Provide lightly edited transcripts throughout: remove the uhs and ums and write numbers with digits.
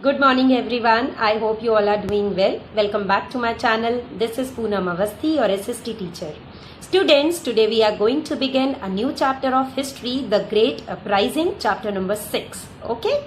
Good morning everyone. I hope you all are doing well. Welcome back to my channel. This is Poonam Avasthi, your SST teacher. Students, today we are going to begin a new chapter of history, the Great Uprising, chapter number 6. Okay?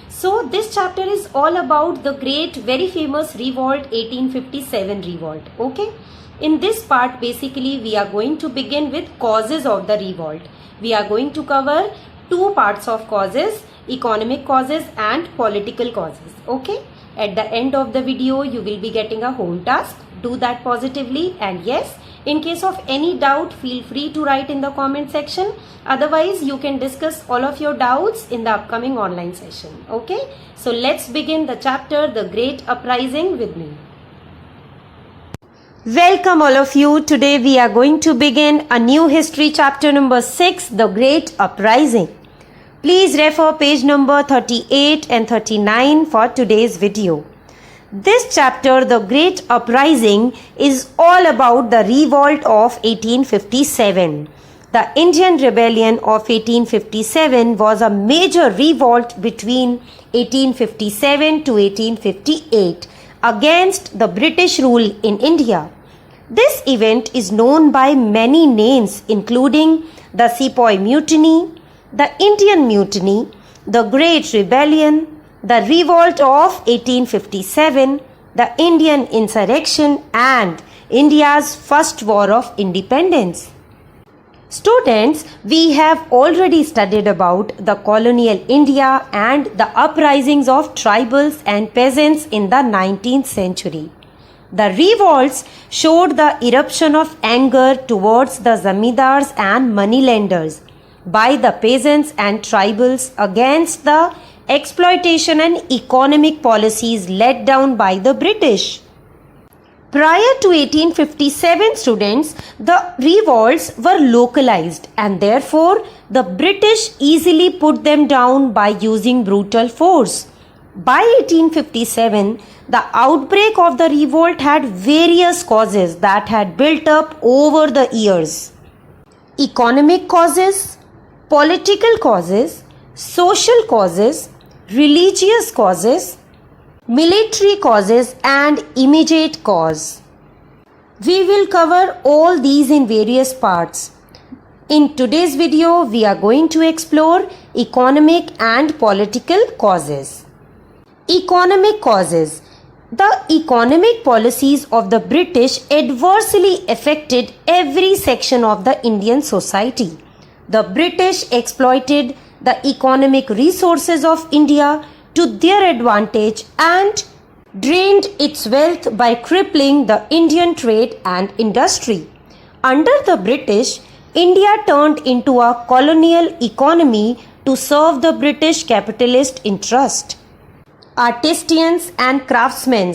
So this chapter is all about the great, very famous revolt, 1857 revolt. Okay? In this part, basically we are going to begin with causes of the revolt. We are going to cover two parts of causes, economic causes and political causes. Okay, at the end of the video you will be getting a home task. Do that positively, and yes, in case of any doubt, feel free to write in the comment section. Otherwise you can discuss all of your doubts in the upcoming online session. Okay, so let's begin the chapter, the Great Uprising, with me. Welcome all of you. Today we are going to begin a new history, chapter number 6, the Great Uprising. Please refer page number 38 and 39 for today's video. This chapter, the Great Uprising, is all about the revolt of 1857. The Indian Rebellion of 1857 was a major revolt between 1857 to 1858 against the British rule in India. This event is known by many names, including the Sepoy Mutiny, the Indian Mutiny, the Great Rebellion, the Revolt of 1857, the Indian Insurrection, and India's First War of Independence. Students, we have already studied about the colonial India and the uprisings of tribals and peasants in the 19th century. The revolts showed the eruption of anger towards the zamindars and moneylenders by the peasants and tribals against the exploitation and economic policies laid down by the British. Prior to 1857, students, the revolts were localized and therefore the British easily put them down by using brutal force. By 1857, the outbreak of the revolt had various causes that had built up over the years. Economic causes, political causes, social causes, religious causes, military causes, and immediate cause. We will cover all these in various parts. In today's video, we are going to explore economic and political causes. Economic causes. The economic policies of the British adversely affected every section of the Indian society. The British exploited the economic resources of India to their advantage and drained its wealth by crippling the Indian trade and industry. Under the British, India turned into a colonial economy to serve the British capitalist interest. Artisans and craftsmen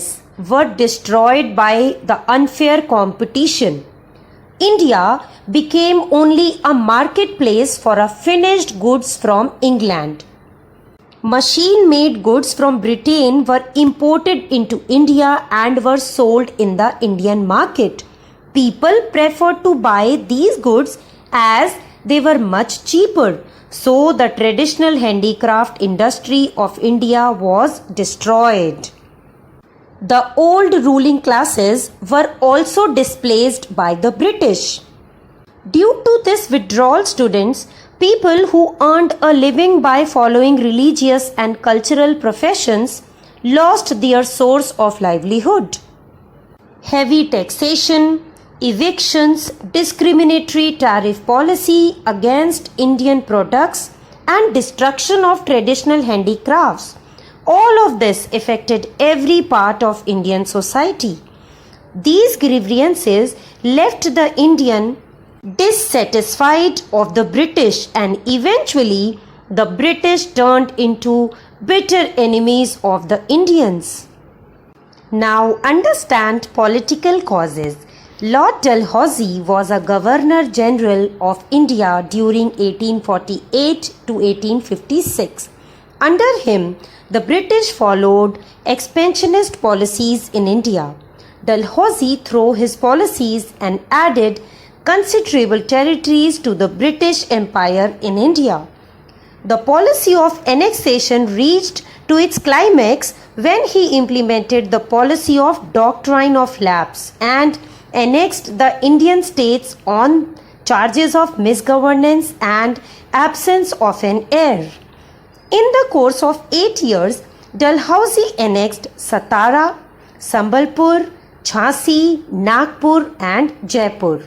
were destroyed by the unfair competition. India became only a marketplace for finished goods from England. Machine-made goods from Britain were imported into India and were sold in the Indian market. People preferred to buy these goods as they were much cheaper. So the traditional handicraft industry of India was destroyed. The old ruling classes were also displaced by the British. Due to this withdrawal, students, people who earned a living by following religious and cultural professions lost their source of livelihood. Heavy taxation, evictions, discriminatory tariff policy against Indian products, and destruction of traditional handicrafts. All of this affected every part of Indian society. These grievances left the Indian dissatisfied of the British, and eventually the British turned into bitter enemies of the Indians. Now understand political causes. Lord Dalhousie was a Governor General of India during 1848 to 1856. Under him, the British followed expansionist policies in India. Dalhousie threw his policies and added considerable territories to the British Empire in India. The policy of annexation reached to its climax when he implemented the policy of doctrine of lapse and annexed the Indian states on charges of misgovernance and absence of an heir. In the course of 8 years, Dalhousie annexed Satara, Sambalpur, Jhansi, Nagpur and Jaipur.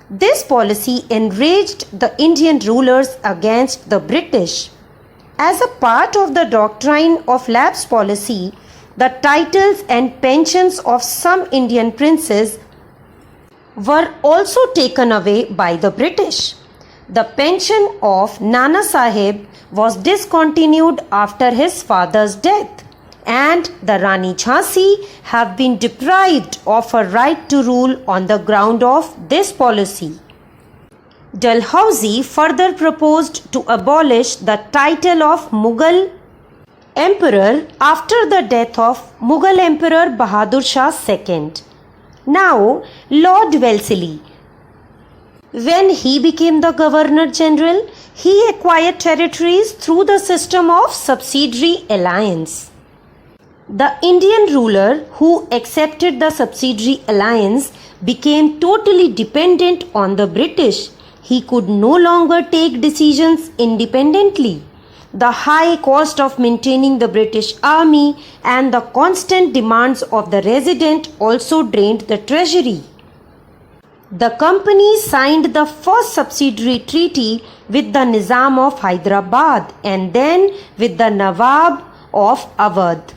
This policy enraged the Indian rulers against the British. As a part of the doctrine of lapse policy, the titles and pensions of some Indian princes were also taken away by the British. The pension of Nana Sahib was discontinued after his father's death, and the Rani Jhansi have been deprived of her right to rule on the ground of this policy. Dalhousie further proposed to abolish the title of Mughal Emperor after the death of Mughal Emperor Bahadur Shah II. Now, Lord Wellesley, when he became the Governor General, he acquired territories through the system of subsidiary alliance. The Indian ruler who accepted the subsidiary alliance became totally dependent on the British. He could no longer take decisions independently. The high cost of maintaining the British army and the constant demands of the resident also drained the treasury. The company signed the first subsidiary treaty with the Nizam of Hyderabad and then with the Nawab of Awadh.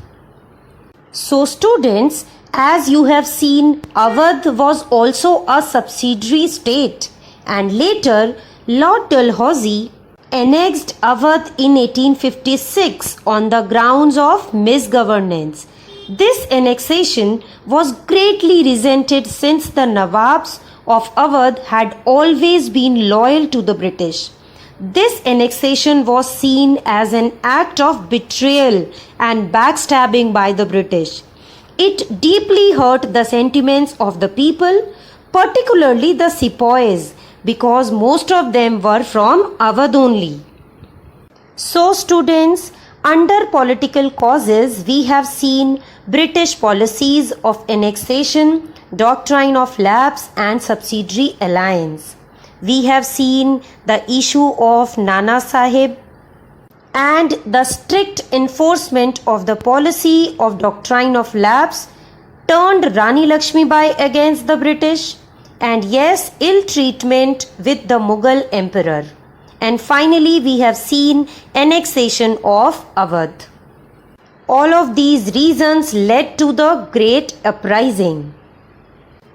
So students, as you have seen, Awadh was also a subsidiary state, and later Lord Dalhousie annexed Awadh in 1856 on the grounds of misgovernance. This annexation was greatly resented since the Nawabs of Awadh had always been loyal to the British. This annexation was seen as an act of betrayal and backstabbing by the British. It deeply hurt the sentiments of the people, particularly the sepoys, because most of them were from Awadh only. So students, under political causes, we have seen British policies of annexation, doctrine of lapse and subsidiary alliance. We have seen the issue of Nana Sahib and the strict enforcement of the policy of doctrine of lapse turned Rani Lakshmibai against the British, and yes, ill treatment with the Mughal emperor. And finally, we have seen annexation of Awadh. All of these reasons led to the Great Uprising.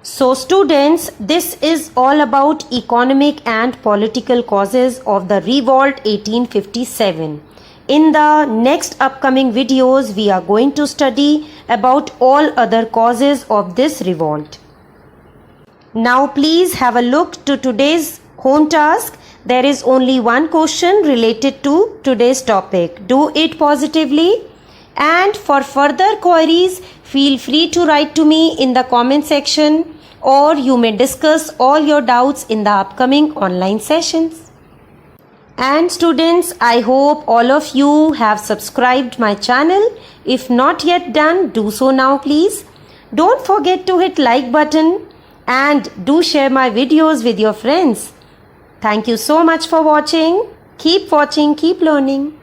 So students, this is all about economic and political causes of the revolt 1857. In the next upcoming videos, we are going to study about all other causes of this revolt. Now please have a look to today's home task. There is only one question related to today's topic. Do it positively. And for further queries, feel free to write to me in the comment section, or you may discuss all your doubts in the upcoming online sessions. And students, I hope all of you have subscribed my channel. If not yet done, do so now please. Don't forget to hit like button and do share my videos with your friends. Thank you so much for watching. Keep watching, keep learning.